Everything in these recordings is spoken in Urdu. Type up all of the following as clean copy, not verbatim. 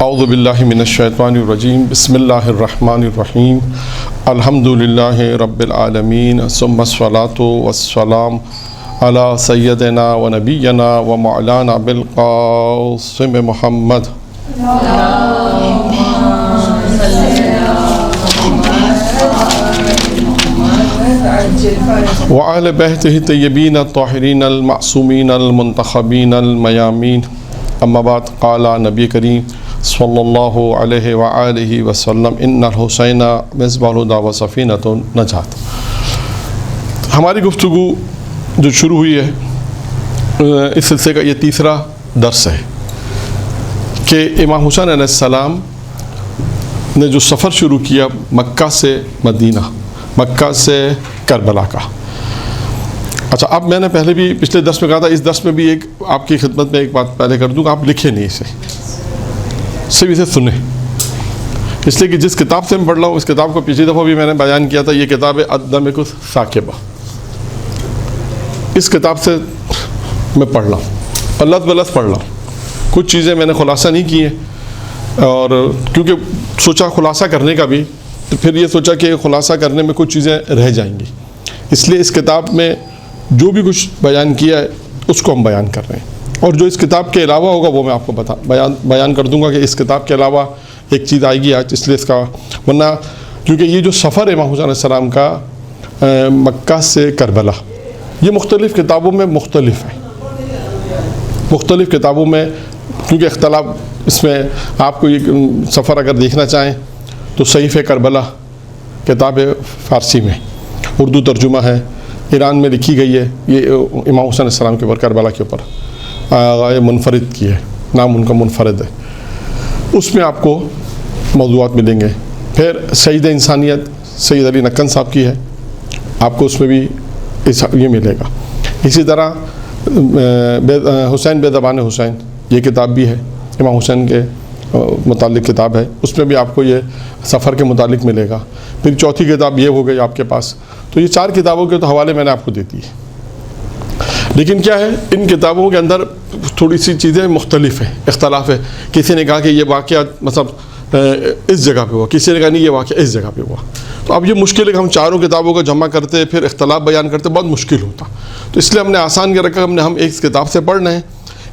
اعوذ باللہ من الشیطان الرجیم بسم اللہ الرحمن الرحیم الحمدللہ رب العالمین ثم الصلاۃ والسلام علی سیدنا و نبینا و مولانا بالقاسم محمد وآل بیتہ الطیبین الطاہرین المعصومین المنتخبین المیامین اما بعد قال نبی کریم صلی اللہ علیہ وآلہ وسلم ان الحسین مصباح الہدی و سفینۃ النجات۔ ہماری گفتگو جو شروع ہوئی ہے اس سلسلے کا یہ تیسرا درس ہے کہ امام حسین علیہ السلام نے جو سفر شروع کیا مکہ سے مدینہ، مکہ سے کربلا کا۔ اچھا، اب میں نے پہلے بھی پچھلے درس میں کہا تھا، اس درس میں بھی ایک آپ کی خدمت میں ایک بات پہلے کر دوں کہ آپ لکھیں نہیں اسے، صرف اسے سنیں، اس لیے کہ جس کتاب سے میں پڑھ رہا ہوں اس کتاب کو پچھلی دفعہ بھی میں نے بیان کیا تھا، یہ کتاب ہے الدمغ الثاقبہ۔ اس کتاب سے میں پڑھ رہا ہوں اور لفظ بلفظ پڑھ رہا ہوں، کچھ چیزیں میں نے خلاصہ نہیں کی ہیں، اور کیونکہ سوچا خلاصہ کرنے کا بھی، تو پھر یہ سوچا کہ خلاصہ کرنے میں کچھ چیزیں رہ جائیں گی، اس لیے اس کتاب میں جو بھی کچھ بیان کیا ہے اس کو ہم بیان کر رہے ہیں، اور جو اس کتاب کے علاوہ ہوگا وہ میں آپ کو بیان کر دوں گا کہ اس کتاب کے علاوہ ایک چیز آئے گی آج، اس لیے اس کا، ورنہ کیونکہ یہ جو سفر ہے امام حسین علیہ السلام کا مکہ سے کربلا، یہ مختلف کتابوں میں مختلف ہے، مختلف کتابوں میں، کیونکہ اختلاف اس میں، آپ کو یہ سفر اگر دیکھنا چاہیں تو صحیفہ کربلا کتاب ہے فارسی میں، اردو ترجمہ ہے، ایران میں لکھی گئی ہے، یہ امام حسین علیہ السلام کے اوپر، کربلا کے اوپر منفرد کی ہے، نام ان کا منفرد ہے، اس میں آپ کو موضوعات ملیں گے۔ پھر سید انسانیت سید علی نکن صاحب کی ہے، آپ کو اس میں بھی یہ ملے گا۔ اسی طرح حسین بے زبان حسین، یہ کتاب بھی ہے، امام حسین کے متعلق کتاب ہے، اس میں بھی آپ کو یہ سفر کے متعلق ملے گا۔ پھر چوتھی کتاب یہ ہو گئی آپ کے پاس، تو یہ 4 کتابوں کے تو حوالے میں نے آپ کو دے دی ہے، لیکن کیا ہے ان کتابوں کے اندر تھوڑی سی چیزیں مختلف ہیں، اختلاف ہے۔ کسی نے کہا کہ یہ واقعہ مطلب اس جگہ پہ ہوا، کسی نے کہا نہیں یہ واقعہ اس جگہ پہ ہوا، تو اب یہ مشکل ہے کہ ہم 4 کتابوں کو جمع کرتے پھر اختلاف بیان کرتے، بہت مشکل ہوتا، تو اس لیے ہم نے آسان کر رکھا، ہم ایک کتاب سے پڑھ رہے ہیں،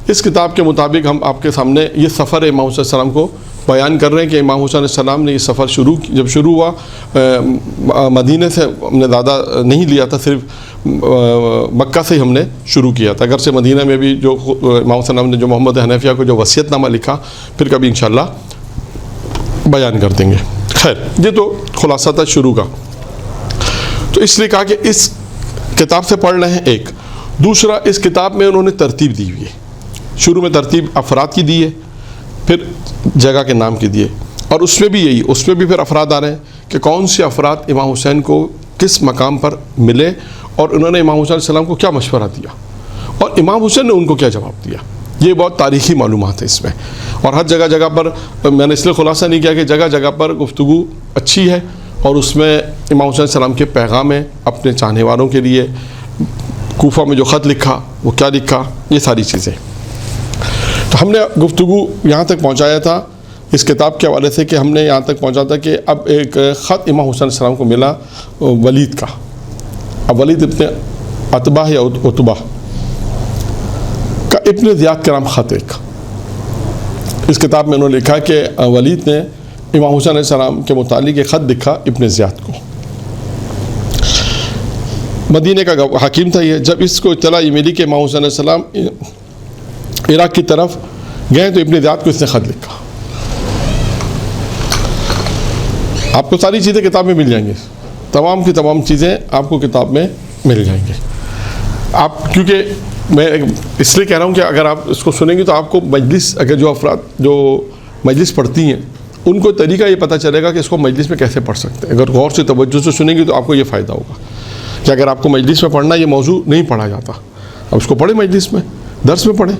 اس کتاب کے مطابق ہم آپ کے سامنے یہ سفر امام حسین علیہ السلام کو بیان کر رہے ہیں کہ امام حسین علیہ السلام نے یہ سفر جب شروع ہوا مدینہ سے ہم نے زیادہ نہیں لیا تھا، صرف مکہ سے ہی ہم نے شروع کیا تھا، اگرچہ مدینہ میں بھی جو امام حسین علیہ السلام نے جو محمد حنفیہ کو جو وصیت نامہ لکھا پھر کبھی انشاءاللہ بیان کر دیں گے۔ خیر، یہ تو خلاصہ تھا شروع کا، تو اس لیے کہا کہ اس کتاب سے پڑھ رہے ہیں ایک۔ دوسرا، اس کتاب میں انہوں نے ترتیب دی ہوئی ہے، شروع میں ترتیب افراد کی دی ہے، پھر جگہ کے نام کی دیے، اور اس میں بھی یہی، اس میں بھی پھر افراد آ رہے ہیں کہ کون سے افراد امام حسین کو کس مقام پر ملے اور انہوں نے امام حسین علیہ السلام کو کیا مشورہ دیا اور امام حسین نے ان کو کیا جواب دیا۔ یہ بہت تاریخی معلومات ہے اس میں، اور ہر جگہ جگہ پر میں نے اس لیے خلاصہ نہیں کیا کہ جگہ جگہ پر گفتگو اچھی ہے، اور اس میں امام حسین علیہ السلام کے پیغام ہیں اپنے چاہنے والوں کے لیے، کوفہ میں جو خط لکھا وہ کیا لکھا، یہ ساری چیزیں۔ تو ہم نے گفتگو یہاں تک پہنچایا تھا اس کتاب کے حوالے سے کہ ہم نے یہاں تک پہنچا تھا کہ اب ایک خط امام حسین علیہ السلام کو ملا ولید کا، اب ولید ابن عتبہ یا عتبہ کا ابن زیاد کے نام خط، ایک اس کتاب میں انہوں نے لکھا کہ ولید نے امام حسین علیہ السلام کے متعلق ایک خط لکھا ابن زیاد کو، مدینہ کا حاکم تھا یہ۔ جب اس کو اطلاع یہ ملی کہ امام حسین علیہ السلام عراق کی طرف گئے تو ابن زیاد کو اس نے خط لکھا۔ آپ کو ساری چیزیں کتاب میں مل جائیں گی، تمام کی تمام چیزیں آپ کو کتاب میں مل جائیں گے۔ آپ کیونکہ میں اس لیے کہہ رہا ہوں کہ اگر آپ اس کو سنیں گے تو آپ کو مجلس، اگر جو افراد جو مجلس پڑھتی ہیں ان کو طریقہ یہ پتہ چلے گا کہ اس کو مجلس میں کیسے پڑھ سکتے ہیں۔ اگر غور سے توجہ سے سنیں گے تو آپ کو یہ فائدہ ہوگا کہ اگر آپ کو مجلس میں پڑھنا، یہ موضوع نہیں پڑھا جاتا، اب اس کو پڑھیں مجلس میں، درس میں پڑھیں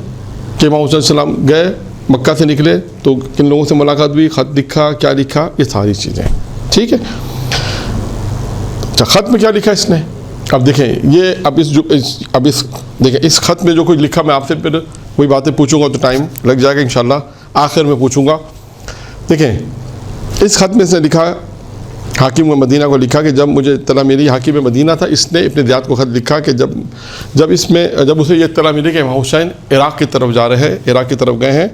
کہ امام حسین علیہ السلام گئے مکہ سے نکلے تو کن لوگوں سے ملاقات ہوئی، خط لکھا، کیا لکھا، یہ ساری چیزیں، ٹھیک ہے۔ اچھا، خط میں کیا لکھا اس نے؟ اب دیکھیں یہ اب اس دیکھیں اس خط میں جو کچھ لکھا، میں آپ سے پھر وہی باتیں پوچھوں گا تو ٹائم لگ جائے گا انشاءاللہ، آخر میں پوچھوں گا دیکھیں اس خط میں اس نے لکھا، حاکم مدینہ کو لکھا کہ جب مجھے اطلاع ملی، حاکم مدینہ تھا، اس نے ابن زیاد کو خط لکھا کہ جب اسے یہ اطلاع ملی کہ امام حسین عراق کی طرف جا رہے ہیں، عراق کی طرف گئے ہیں،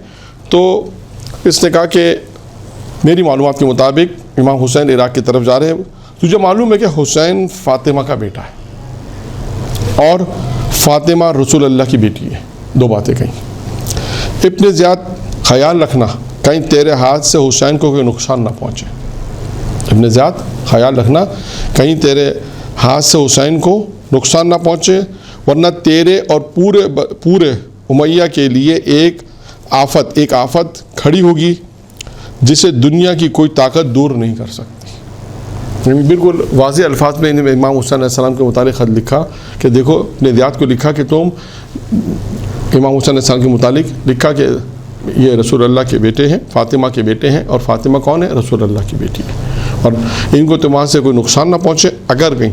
تو اس نے کہا کہ میری معلومات کے مطابق امام حسین عراق کی طرف جا رہے ہیں، تجھے معلوم ہے کہ حسین فاطمہ کا بیٹا ہے اور فاطمہ رسول اللہ کی بیٹی ہے، دو باتیں کہیں۔ ابن زیاد خیال رکھنا کہیں تیرے ہاتھ سے حسین کو کوئی نقصان نہ پہنچے، ابن زیاد خیال رکھنا کہیں تیرے ہاتھ سے حسین کو نقصان نہ پہنچے، ورنہ تیرے اور پورے امیہ کے لیے ایک آفت کھڑی ہوگی جسے دنیا کی کوئی طاقت دور نہیں کر سکتی۔ بالکل واضح الفاظ میں امام حسین علیہ السلام کے متعلق خط لکھا کہ دیکھو، ابن زیاد کو لکھا کہ تم امام حسین علیہ السلام کے متعلق لکھا کہ یہ رسول اللہ کے بیٹے ہیں، فاطمہ کے بیٹے ہیں، اور فاطمہ کون ہے؟ رسول اللہ کی بیٹی ہے، اور ان کو تمہاں سے کوئی نقصان نہ پہنچے، اگر کہیں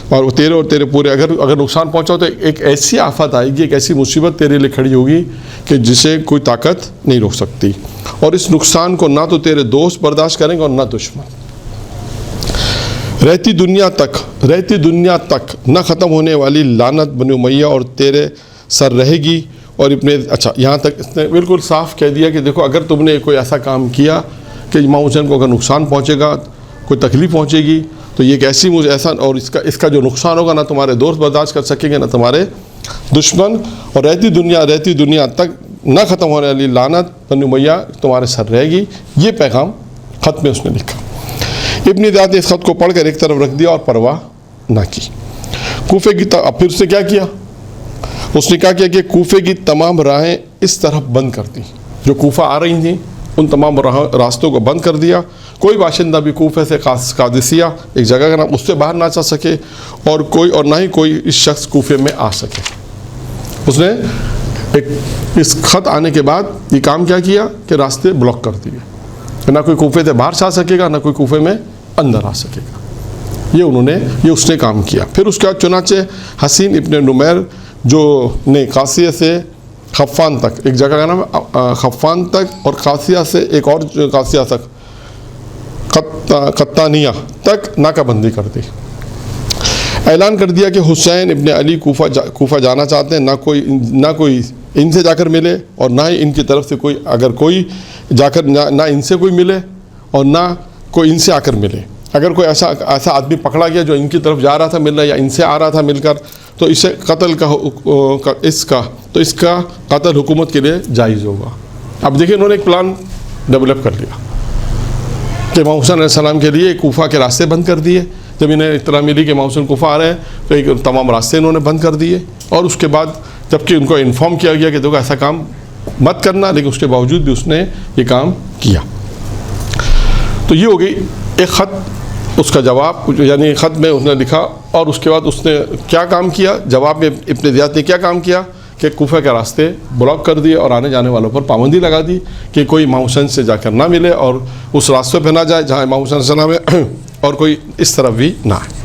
اور تیرے پورے اگر نقصان پہنچا تو ایک ایسی آفت آئے گی، ایک ایسی مصیبت تیرے لیے کھڑی ہوگی کہ جسے کوئی طاقت نہیں روک سکتی، اور اس نقصان کو نہ تو تیرے دوست برداشت کریں گے اور نہ دشمن۔ رہتی دنیا تک نہ ختم ہونے والی لعنت بنی امیہ اور تیرے سر رہے گی، اور یہاں تک اس نے بالکل صاف کہہ دیا کہ دیکھو، اگر تم نے کوئی ایسا کام کیا کہ امام حسین کو اگر نقصان پہنچے گا، کوئی تکلیف پہنچے گی، تو یہ ایک ایسا اور اس کا جو نقصان ہوگا نہ تمہارے دوست برداشت کر سکیں گے نہ تمہارے دشمن، اور رہتی دنیا تک نہ ختم ہونے والی لعنت بنی امیہ تمہارے سر رہے گی۔ یہ پیغام خط میں اس نے لکھا۔ ابن زیاد نے اس خط کو پڑھ کر ایک طرف رکھ دیا اور پرواہ نہ کی۔ کوفے کی اب پھر اس نے کیا کیا؟ اس نے کہا کہ کوفے کی تمام راہیں اس طرف بند کر دی، جو کوفہ آ رہی تھیں ان تمام راستوں کو بند کر دیا، کوئی باشندہ بھی کوفے سے قادسیہ ایک جگہ کا نام اس سے باہر نہ جا سکے، اور نہ ہی کوئی اس شخص کوفے میں آ سکے۔ اس نے اس خط آنے کے بعد یہ کام کیا کہ راستے بلاک کر دیے، نہ کوئی کوفے سے باہر جا سکے گا، نہ کوئی کوفے میں اندر آ سکے گا۔ یہ اس نے کام کیا۔ پھر اس کے بعد چنانچہ حسین ابن نمیر جو نے قاسیہ سے خفان تک، ایک جگہ کا نام ہے خفان تک، اور قاسیہ سے ایک اور قاسیہ تک، قطانیہ تک ناکہ بندی کر دی۔ اعلان کر دیا کہ حسین ابن علی کوفہ جانا چاہتے ہیں، نہ کوئی ان سے جا کر ملے، اور نہ ہی ان کی طرف سے اگر کوئی جا کر نہ ان سے کوئی ملے اور نہ کوئی ان سے آ کر ملے۔ اگر کوئی ایسا آدمی پکڑا گیا جو ان کی طرف جا رہا تھا ملنا یا ان سے آ رہا تھا مل کر، تو اسے اس کا قتل حکومت کے لیے جائز ہوگا۔ اب دیکھیں انہوں نے ایک پلان ڈیولپ کر لیا کہ امام حسین علیہ السلام کے لیے کوفہ کے راستے بند کر دیے۔ جب انہیں اطلاع ملی کہ امام حسین کوفہ آ رہے ہیں تو تمام راستے انہوں نے بند کر دیے، اور اس کے بعد جبکہ ان کو انفارم کیا گیا کہ دیکھو ایسا کام مت کرنا، لیکن اس کے باوجود بھی اس نے یہ کام کیا۔ تو یہ ہو گئی ایک خط، اس کا جواب، یعنی خط میں اس نے لکھا، اور اس کے بعد اس نے کیا کام کیا؟ جواب میں ابن زیاد نے کیا کام کیا کہ کوفہ کے راستے بلاک کر دیے اور آنے جانے والوں پر پابندی لگا دی کہ کوئی امام حسین سے جا کر نہ ملے اور اس راستے پہ نہ جائے جہاں امام حسین صلی اللہ علیہ وسلم ہے، اور کوئی اس طرف بھی نہ آئے۔